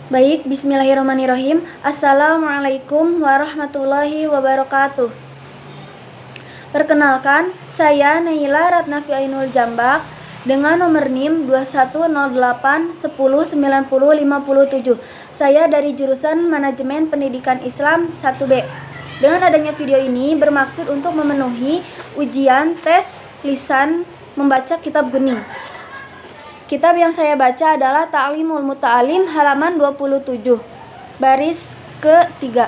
Baik, bismillahirrahmanirrahim. Assalamualaikum warahmatullahi wabarakatuh. Perkenalkan, saya Naila Ratnafi Ainul Jambak dengan nomor NIM 2108109057. Saya dari jurusan Manajemen Pendidikan Islam 1B. Dengan adanya video ini bermaksud untuk memenuhi ujian tes lisan membaca kitab Geni. Kitab yang saya baca adalah Ta'limul Muta'alim halaman 27, baris ke-3.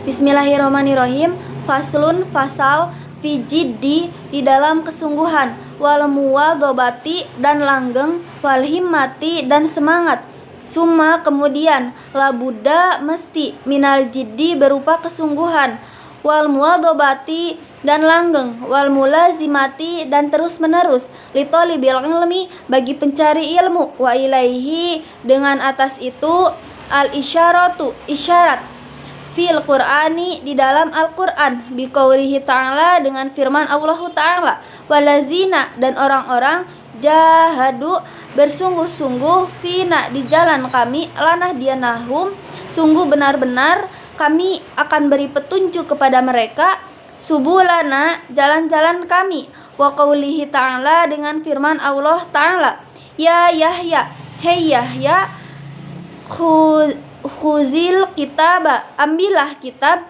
Bismillahirrahmanirrahim. Faslun fasal fi jiddi di dalam kesungguhan, wal muwadhabati dan langgeng, wal himmati dan semangat. Summa kemudian, labuda mesti, minal jiddi berupa kesungguhan, wal muwadhabati dan langgeng, wal mulazimati dan terus menerus, litolibil ilmi bagi pencari ilmu, wa ilaihi dengan atas itu, al isyaratu isyarat, fil qur'ani di dalam Al-Qur'an, biqaulihi ta'ala dengan firman Allah Ta'ala, walazina dan orang-orang jahadu bersungguh-sungguh fina di jalan kami, lanah dianahum sungguh benar-benar kami akan beri petunjuk kepada mereka, subulana jalan-jalan kami, wa qaulihi ta'ala dengan firman Allah Ta'ala, ya Yahya, hei Yahya, khuzil kitaba ambillah kitab,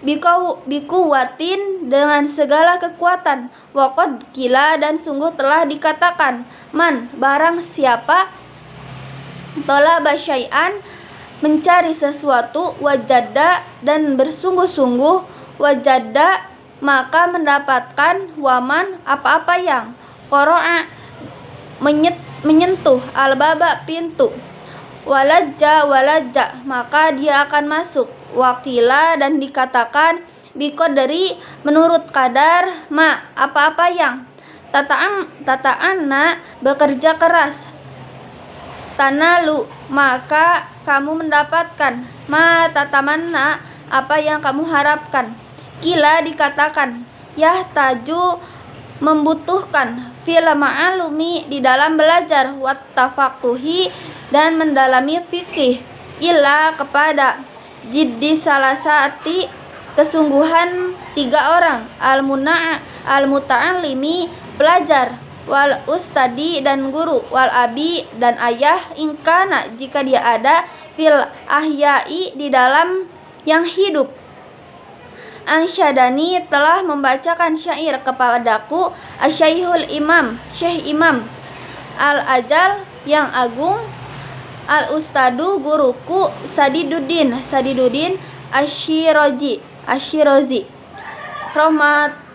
bikuwatin dengan segala kekuatan, waqad kila dan sungguh telah dikatakan, man barang siapa, tolaba syai'an mencari sesuatu, wajada dan bersungguh-sungguh, wajada maka mendapatkan, waman apa-apa yang, qoro'a menyentuh, albaba pintu, walajja maka dia akan masuk, wakila dan dikatakan, biqadri menurut kadar, ma apa-apa yang, tata'anna bekerja keras, tanalu maka kamu mendapatkan, ma tatamanna apa yang kamu harapkan. Kila dikatakan, yahtaju membutuhkan, fil ma'alumi di dalam belajar, wat tafaquhi dan mendalami fikih, illa kepada jiddi salasati kesungguhan 3 orang, al muta'allimi pelajar, wal ustadi dan guru, wal abi dan ayah, ingkana jika dia ada, fil ahyai di dalam yang hidup. Ansyadani telah membacakan syair kepadaku, asyaihul imam syekh imam, al ajal yang agung, al ustadu guruku, Sadiduddin Ashirozi,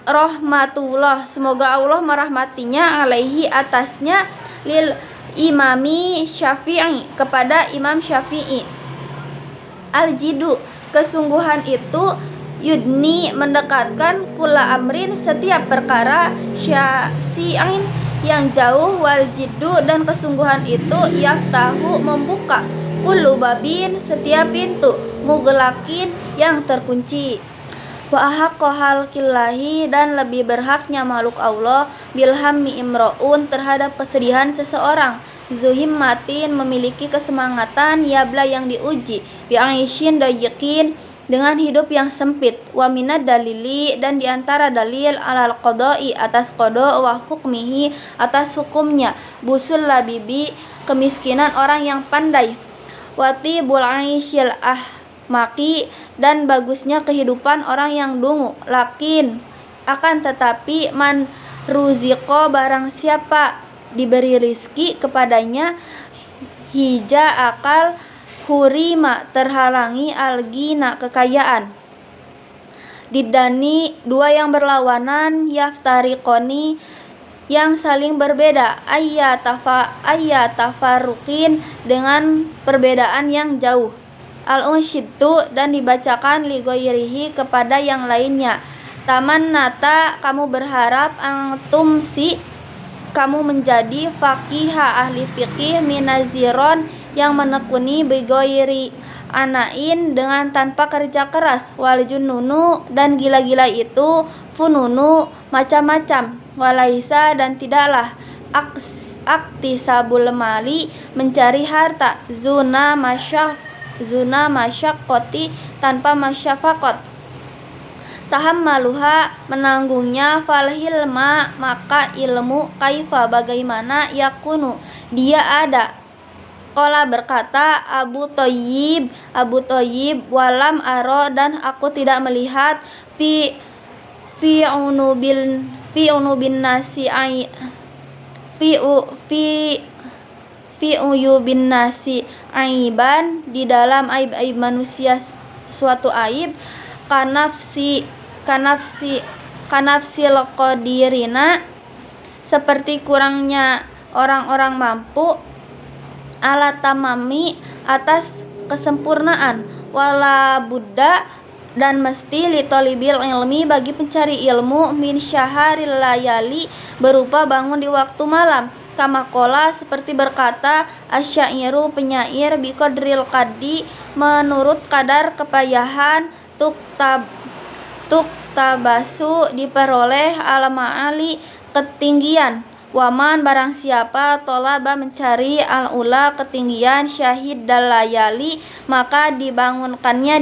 rahmatullah semoga Allah merahmatinya, alaihi atasnya, lil imami Syafi'i kepada Imam Syafi'i, al jidu kesungguhan itu, yudni mendekatkan, kula amrin setiap perkara, syasi'in yang jauh, wal jiddu dan kesungguhan itu, yaftahu membuka, kullu babin setiap pintu, mughlaqin yang terkunci, wa ahaqqa halqillahi dan lebih berhaknya makhluk Allah, bilhammi imro'un terhadap kesedihan seseorang, zuhimmatin memiliki kesemangatan, yabla yang diuji, bi'aishin dayiqin dengan hidup yang sempit, wa minad dalili dan diantara dalil, alal qada'i atas qada, wa hukmihi atas hukumnya, busul labibi kemiskinan orang yang pandai, wati bul aishil ahmaqi dan bagusnya kehidupan orang yang dungu, lakin akan tetapi, man ruziqo barang siapa diberi rizki kepadanya, hija akal, hurima terhalangi, algina kekayaan, didani dua yang berlawanan, yaftariqoni yang saling berbeda, tafaruqin dengan perbedaan yang jauh, al-unsyiddu dan dibacakan, li ghairihi kepada yang lainnya, tamannata kamu berharap, angtumsi kamu menjadi faqiha ahli fikih, minaziron yang menekuni, bigoiri anain dengan tanpa kerja keras, wal jununu dan gila-gila itu, fununu macam-macam, walaisa dan tidaklah, aktisabul mali, mencari harta, zuna masyaqqati, tanpa masyafaqat, tahammaluha, menanggungnya, fal hilma, maka ilmu, kaifa, bagaimana, yakunu, dia ada. Qala, berkata Abu Thayyib, walam aro, dan aku tidak melihat, fi unubin nasi ai fi uyubin nasi aiban, di dalam aib-aib manusia suatu aib, kanafsi loqodirina, seperti kurangnya orang-orang mampu, ala tamami, atas kesempurnaan, wala buddha, dan mesti, litolibil ilmi, bagi pencari ilmu, min syaharil layali, berupa bangun di waktu malam, kama kola, seperti berkata asyairu, penyair, biqadril qaddi, menurut kadar kepayahan, tabasu, diperoleh, al-ma'ali, ketinggian, waman, barang siapa, tolaba, mencari, al-ula, ketinggian, syahid dalayali, maka dibangunkannya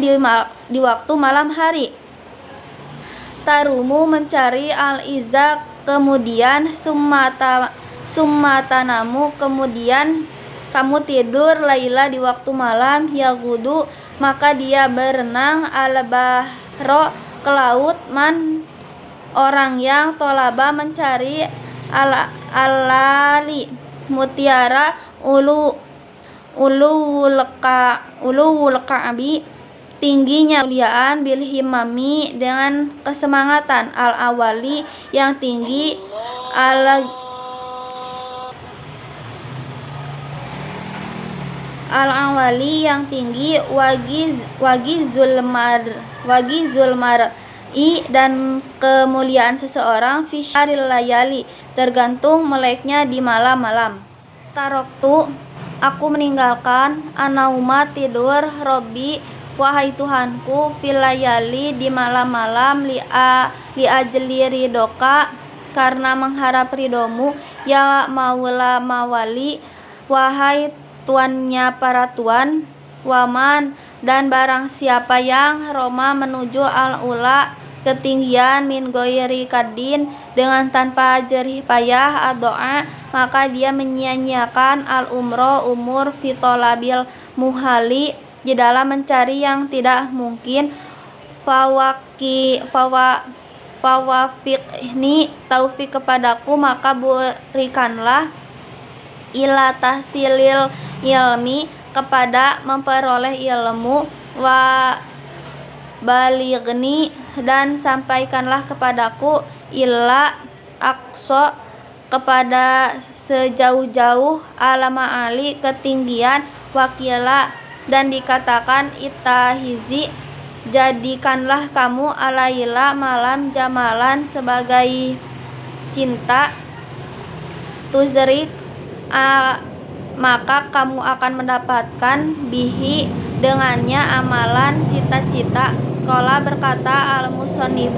di waktu malam hari, tarumu, mencari, al-iza, kemudian, summatanamu, kemudian kamu tidur, laila, di waktu malam, yagudu, maka dia berenang, al-bahro, ke laut, man, orang yang, tolaba, mencari, alali, mutiara, uluwul ka'bi, tingginya kemuliaan, bil himami, dengan kesemangatan, al-awali, yang tinggi, al-awali, yang tinggi, wagizul mar'i, dan kemuliaan seseorang, fi syaril layali, tergantung meleknya di malam-malam. Taroktu, aku meninggalkan, anauma, tidur, Robbi, wahai Tuhanku, fil layali, di malam-malam, li ajli ridoka, karena mengharap ridomu, ya maula mawali, wahai tuannya para tuan, waman, dan barang siapa yang roma, menuju, al-ula, ketinggian, min goiri kadin, dengan tanpa jerih payah, doa, maka dia menyia-nyiakan, al-umro, umur, fitolabil muhali, di dalam mencari yang tidak mungkin, fawafiqni, taufik kepadaku, maka berikanlah, ila tahsilil ilmi, kepada memperoleh ilmu, wa balighni, dan sampaikanlah kepadaku, illa aqsa, kepada sejauh-jauh, alama ali, ketinggian, wakila, dan dikatakan, itahizi, jadikanlah kamu, alaila, malam, jamalan, sebagai cinta, tuzrik, maka kamu akan mendapatkan, bihi, dengannya, amalan, cita-cita. Qala, berkata al-musannif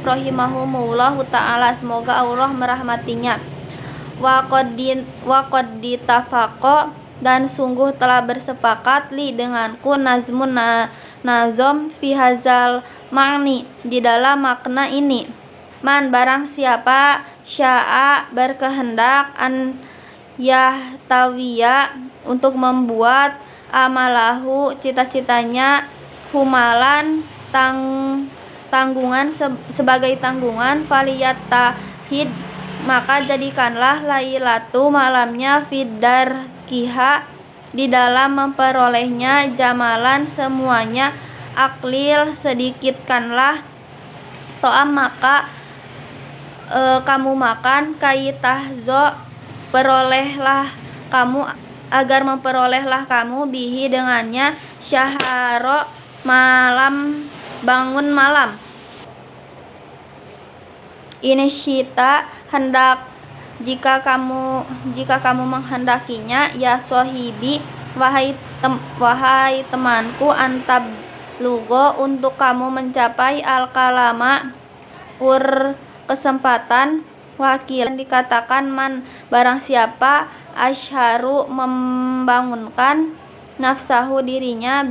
rahimahumullahu ta'ala, semoga Allah merahmatinya, wa qad ditafaqo, dan sungguh telah bersepakat, li, denganku, nazmun nazom, fi hazal ma'ni, di dalam makna ini, man, barang siapa, sya'a, berkehendak, an yahtawiya, untuk membuat, amalahu, cita-citanya, humalan, tanggungan, sebagai tanggungan, faliyatahid, maka jadikanlah, lailatu, malamnya, fidar kiha, di dalam memperolehnya, jamalan, semuanya, aklil, sedikitkanlah, to'am, maka kamu makan, kaitahzo, perolehlah kamu, agar memperolehlah kamu, bihi, dengannya, syaharo, malam, bangun malam, inisyita, hendak, jika kamu menghendakinya, ya sohibi, wahai temanku, antab lugo, untuk kamu mencapai, al-kalama, kesempatan, wakil dikatakan man barang siapa asharu membangunkan nafsahu dirinya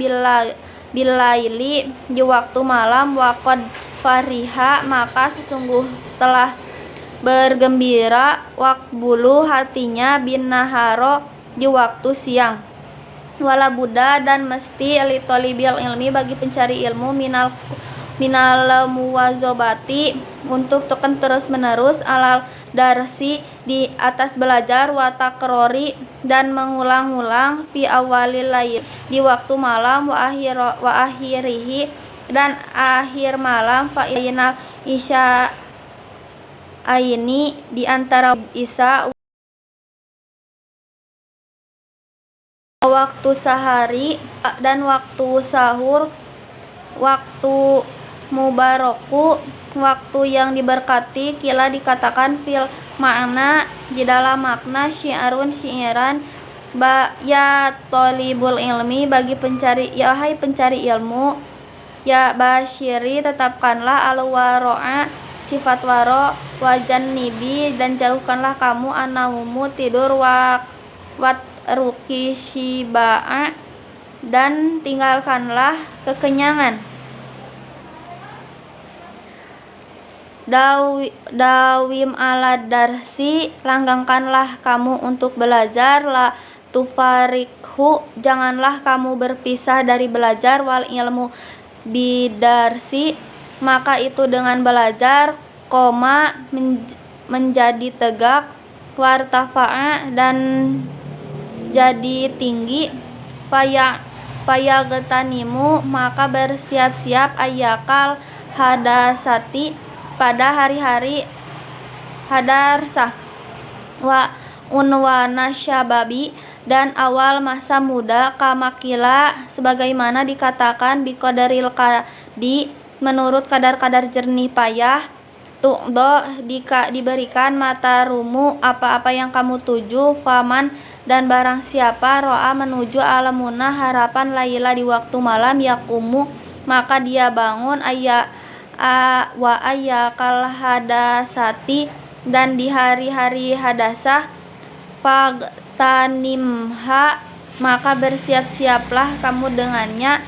bilaili di waktu malam waqad fariha maka sesungguh telah bergembira waqbulu hatinya bin naharo di waktu siang wala buddha dan mesti li tolibil ilmi bagi pencari ilmu minal muwazobati untuk token terus menerus alal darsi di atas belajar wa takrori dan mengulang-ulang fi awalil lail di waktu malam wa akhirihi dan akhir malam fa inal isya aini di antara isya waktu sahari dan waktu sahur waktu mubaraku waktu yang diberkati kila dikatakan fil makna di dalam makna syiarun syiiran ya tolibul ilmi bagi pencari ya hai pencari ilmu ya basyiri tetapkanlah al waro'a sifat waro wajan nibi dan jauhkanlah kamu anaumu tidur wat ruki shiba'a dan tinggalkanlah kekenyangan dawim ala darsi langgengkanlah kamu untuk belajar la tufarikhu janganlah kamu berpisah dari belajar wal ilmu bidarsi maka itu dengan belajar koma menjadi tegak wartafa'a dan jadi tinggi getanimu maka bersiap-siap ayakal hadasati pada hari-hari hadarsah wa unwana syababi dan awal masa muda kamakila sebagaimana dikatakan biqadaril qadi menurut kadar-kadar jernih payah tu'do diberikan mata rumu apa-apa yang kamu tuju faman dan barang siapa ro'a menuju alamuna harapan laila di waktu malam yakumu maka dia bangun wa ayyakal hadasati dan di hari-hari hadasah fagtanimha maka bersiap-siaplah kamu dengannya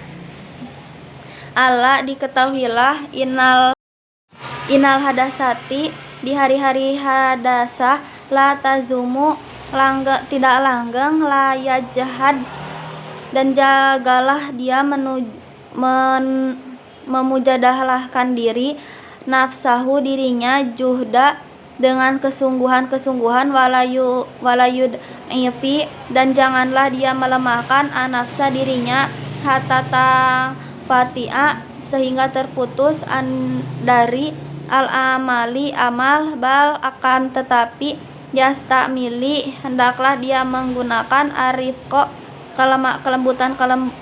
ala diketahuilah inal hadasati di hari-hari hadasah la tazumu tidak langgeng la yajhad dan jagalah dia memujadalahkan diri nafsahu dirinya juhda dengan kesungguhan walayud ifi dan janganlah dia melemahkan anafsa dirinya hatata fatia sehingga terputus dari al-amali amal bal akan tetapi yastamili hendaklah dia menggunakan arifqo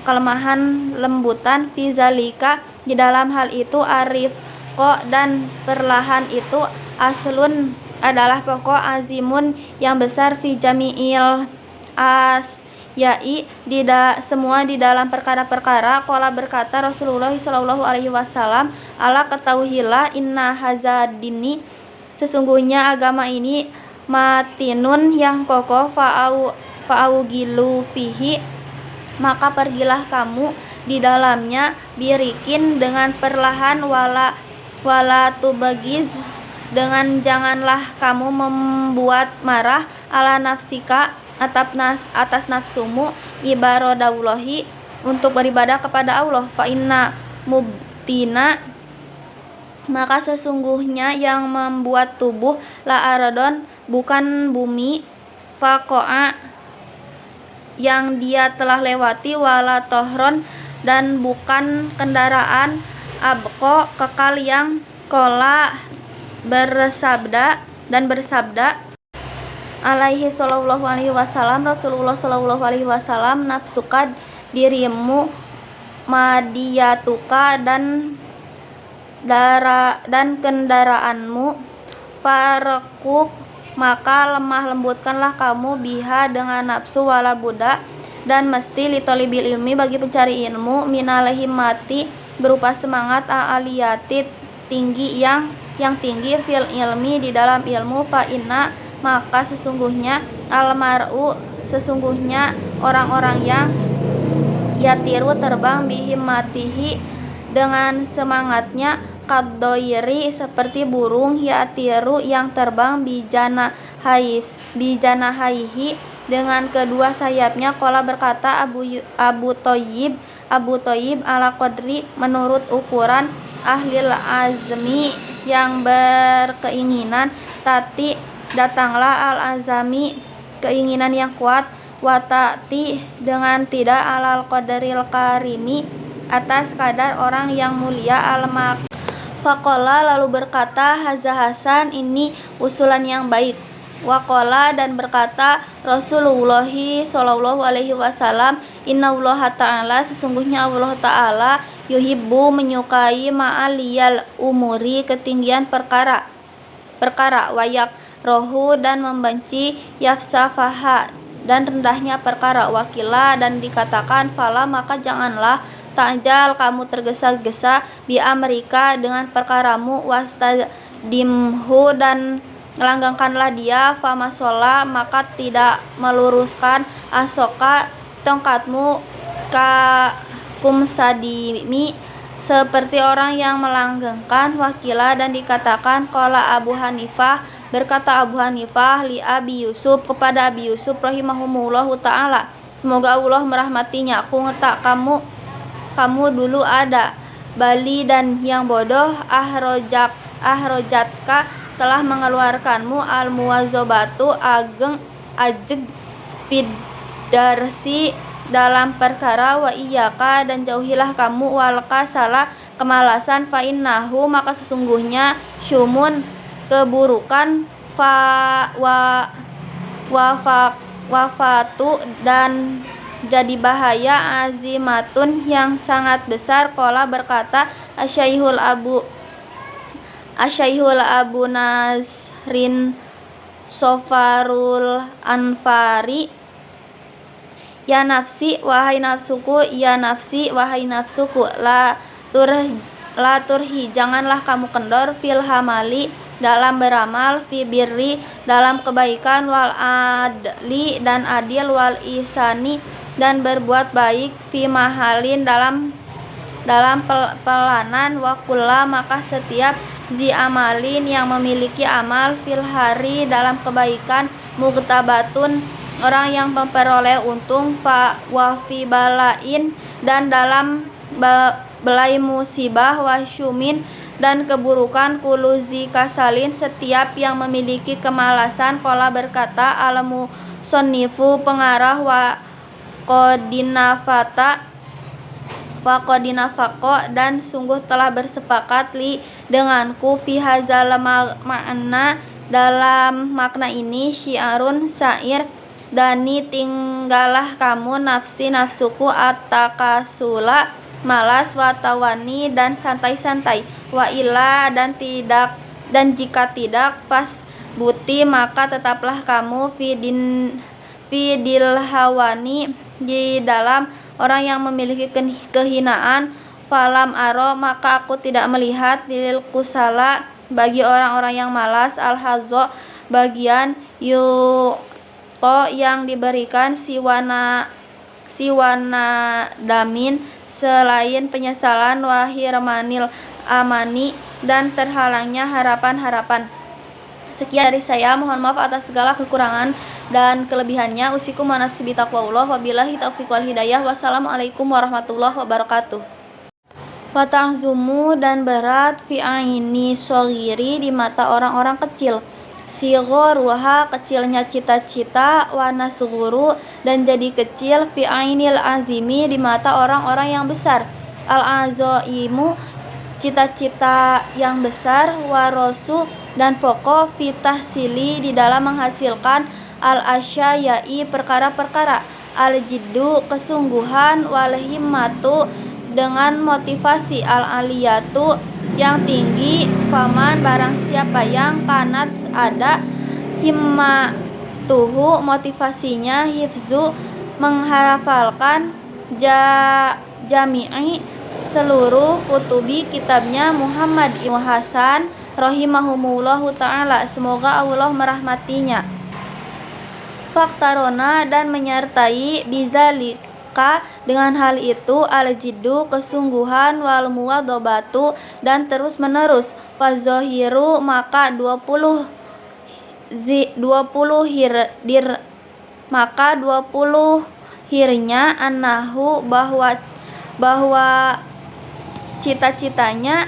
kelemahan lembutan fizalika di dalam hal itu arifqo dan perlahan itu aslun adalah pokok azimun yang besar fi jami'il asyai semua di dalam perkara-perkara qala berkata Rasulullah sallallahu alaihi wasallam ala ketahuilah inna hazadini sesungguhnya agama ini matinun yang kokoh fa'augilu fihi maka pergilah kamu di dalamnya birikin dengan perlahan wala tubagiz dengan janganlah kamu membuat marah ala nafsika atas nafsumu ibaradaullahi untuk beribadah kepada Allah fa inna mubtina maka sesungguhnya yang membuat tubuh la aradon bukan bumi faqa'a yang dia telah lewati wala tohron dan bukan kendaraan abko kekal yang kola bersabda alaihi sallallahu alaihi wasallam Rasulullah sallallahu alaihi wasallam nafsuka dirimu madiyatuka dan kendaraanmu farakuk maka lemah lembutkanlah kamu biha dengan nafsu wala buddha dan mesti litolibil ilmi bagi pencari ilmu minal himmati berupa semangat aliyati tinggi yang yang tinggi, fil ilmi di dalam ilmu, fa inna maka sesungguhnya almaru sesungguhnya orang-orang yang yatiru terbang bihimmatihi dengan semangatnya, kaddoiri seperti burung yatiru yang terbang bijanahaihi dengan kedua sayapnya. Qala berkata Abu Thayyib ala qadri menurut ukuran ahlil azmi yang berkeinginan, tati datanglah al azami keinginan yang kuat, watati dengan tidak alal qadaril karimi atas kadar orang yang mulia, al-mak faqala lalu berkata haza hasan ini usulan yang baik, waqala dan berkata Rasulullah sallallahu alaihi wasallam innallaha ta'ala sesungguhnya Allah ta'ala yuhibbu menyukai ma'aliyal umuri ketinggian perkara wayak rohu dan membenci yafsafaha dan rendahnya perkara, wakila dan dikatakan fala maka janganlah ta'jal kamu tergesa-gesa bi Amerika dengan perkaramu, wastadimhu dan langgengkanlah dia, famasola maka tidak meluruskan asoka tongkatmu ka kumsadimi seperti orang yang melanggengkan, wakila dan dikatakan qala Abu Hanifah berkata Abu Hanifah li Abi Yusuf kepada Abi Yusuf rahimahumullahu ta'ala semoga Allah merahmatinya, aku ngetak kamu dulu ada bali dan yang bodoh ahrojatka telah mengeluarkanmu al muwazobatu ajeg fidarsi dalam perkara, wa iyyaka dan jauhilah kamu wal kasala kemalasan, fa innahu maka sesungguhnya syumun keburukan, wafatu dan jadi bahaya, azimatun yang sangat besar. Qala berkata Asyaihul Abu Nasrin Sofarul Anfari ya nafsi wahai nafsuku, ya nafsi wahai nafsuku, la turhi janganlah kamu kendor, fil hamali dalam beramal, fi birri dalam kebaikan, wal adli dan adil, wal ihsani dan berbuat baik, fi mahalin dalam pelanan, wa kulla maka setiap zi amalin yang memiliki amal, fil hari dalam kebaikan, mugtabatun orang yang memperoleh untung, wa fi balain dan dalam belai musibah, wa syumin dan keburukan, kuluzi kasalin setiap yang memiliki kemalasan. Qala berkata alamu sonnifu pengarah, wa qadinafaqo dan sungguh telah bersepakat li denganku fi hazal makna dalam makna ini, syiarun syair dani tinggallah kamu nafsi nafsuku atakasula malas, watawani dan santai-santai, wa illa dan jika tidak pas buti maka tetaplah kamu fidil hawani di dalam orang yang memiliki kehinaan, falam aro maka aku tidak melihat lil kusala bagi orang-orang yang malas, al-hazo bagian yang diberikan siwana damin selain penyesalan, wahirmanil amani dan terhalangnya harapan-harapan. Sekian dari saya, mohon maaf atas segala kekurangan dan kelebihannya. Usikum wa nafsi bitaqwallah, wabillahi taufiq wal hidayah. Wassalamualaikum warahmatullahi wabarakatuh. Wa ta'zumu dan berat fi aini shogiri di mata orang-orang kecil, sighoruha kecilnya cita-cita, wa nasghuru dan jadi kecil, fi ainil azimi di mata orang-orang yang besar, al-azaimu cita-cita yang besar, warosu dan pokok, fitahsili di dalam menghasilkan, al-asyayai perkara-perkara, al-jiddu kesungguhan, wal himmatu dengan motivasi, al-aliyatu yang tinggi, faman barang siapa yang kanat ada himmatuhu motivasinya, hifzu menghafalkan, jami'i seluruh kutubi kitabnya Muhammad ibnu Hasan rahimahumullahu ta'ala, semoga Allah merahmatinya. Faktarona, dan menyertai bizalika, dengan hal itu, al-jiddu, kesungguhan, wal muwadhabatu, dan terus menerus. Fazohiru, maka 20 hirnya annahu, bahwa cita-citanya,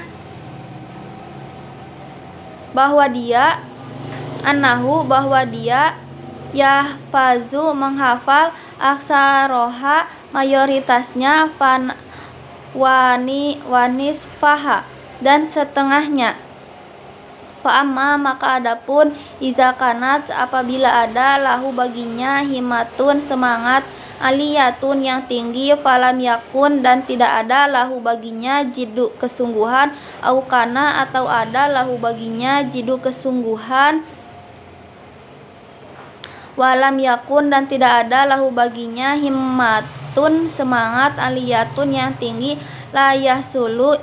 bahwa dia yahfazu, menghafal, aksaroha, mayoritasnya, wanisfaha, dan setengahnya. Fa'amma, maka adapun, iza kanat, apabila ada, lahu baginya, himatun, semangat, aliyatun, yang tinggi, falam yakun, dan tidak ada, lahu baginya, jiddu, kesungguhan, aukana, atau ada, lahu baginya, jiddu, kesungguhan, walam yakun, dan tidak ada, lahu baginya, himmatun, semangat, aliyatun, yang tinggi, la yahsulu,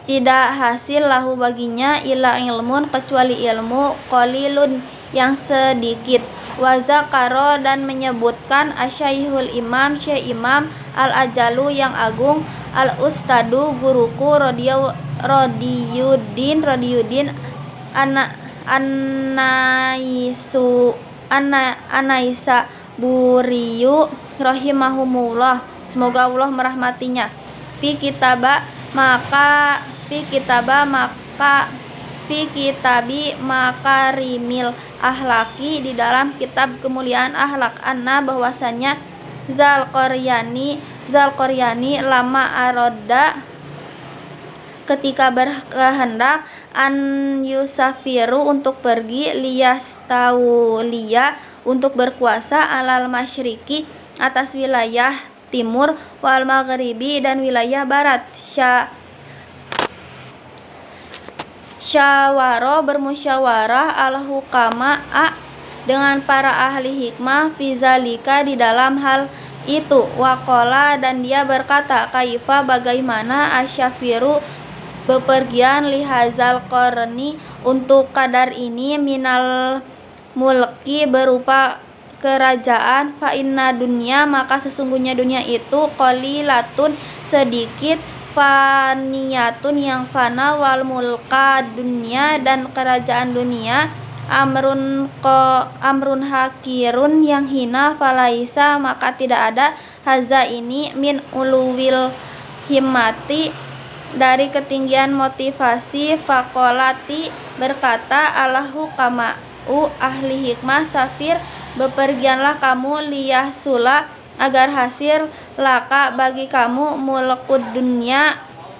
tidak hasil, lahu baginya, ila ilmun, kecuali ilmu, qalilun, yang sedikit. Wazakaro, dan menyebutkan, asyaihul imam, syekh imam, al-ajalu, yang agung, al-ustadu, guruku, Rodiyuddin Anaisa Buriyu, rahimahumullah, semoga Allah merahmatinya. Fi kitabi makarimil ahlaki, di dalam kitab kemuliaan akhlak, anna, bahwasanya Zalqaryani lama aroda, ketika berkehendak, an yusafiru, untuk pergi, liyastauliya, untuk berkuasa, alal masyriki, atas wilayah timur, wal maghribi, dan wilayah barat. Syawaro, bermusyawarah, al hukama'a, dengan para ahli hikmah, fizalika, di dalam hal itu. Waqala, dan dia berkata, kaifa, bagaimana, asyafiru, bepergian, lihazal qarni, untuk kadar ini, minal mulki, berupa kerajaan, fa inna dunya, maka sesungguhnya dunia itu, qalilatun, sedikit, faniyatun, yang fana, wal mulka, dunya, dan kerajaan dunia, amrun hakirun, yang hina, falaisa, maka tidak ada, haza ini, min uluwil himmati, dari ketinggian motivasi. Fakolati, berkata, Allahu kama'u, ahli hikmah, safir, bepergianlah kamu, liyahsula, agar hasil, laka, bagi kamu, mulkud dunia,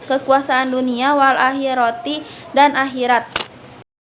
kekuasaan dunia, wal akhirati, dan akhirat.